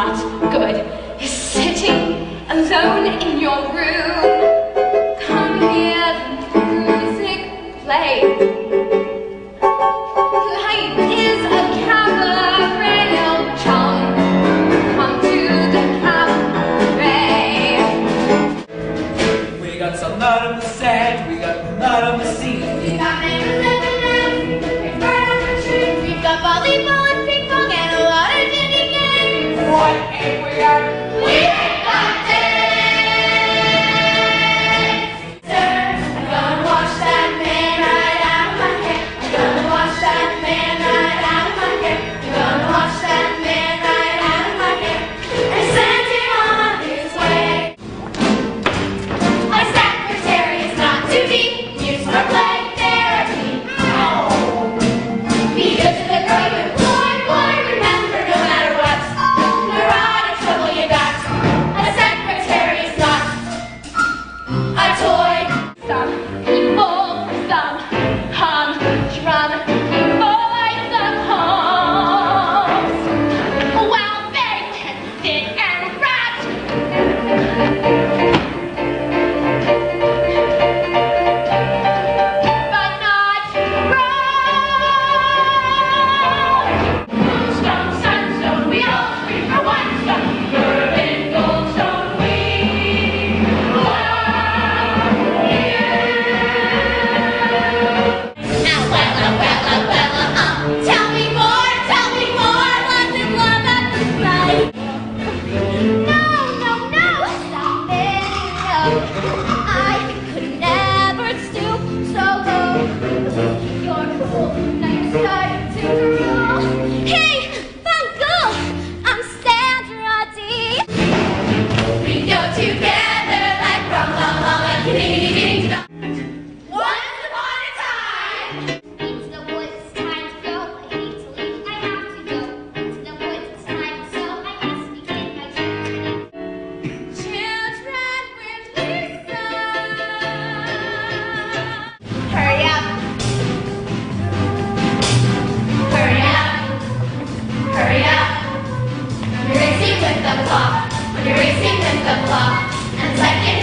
not good is sitting alone in your room. Come hear the music play. Life is a cabaret, old chum. Come to the cabaret. We got some nut on the set, we got nut on the scene. We got M&M's, we've got action, we've got volleyball and ping pong and a lot of Jenny games. What ain't we got? We ain't got days. Sir, I'm gonna wash that man right out of my hair. I'm gonna wash that man right out of my hair. I'm gonna wash that man right out of my hair and send him on his way. My secretary is not too deep. Use for play therapy. Be good to the girl you employ, boy. Remember, no matter what neurotic trouble you got, a secretary is not a toy. Some people, some humdrum boys of homes. Well, they can sit and rot. But not wrong. Moonstone, sunstone, we all scream for one stone. Berlin, Goldstone, we love you. Now, tell me more, what's in love at this sight? No, stop it, no. I could never stoop so low. Your cool night started to drool. Hey, fun girl, I'm Sandra Dee. We go together like rum, lum, lum, and ding, dong. Once upon a time. Into the woods, it's time to go. I hate to leave, I have to go. Into the woods, it's time to sow. I must begin my journey. Children with Lisa. Hurry up. Hurry up. Hurry up. You're racing with the clock. You're racing with the clock. And second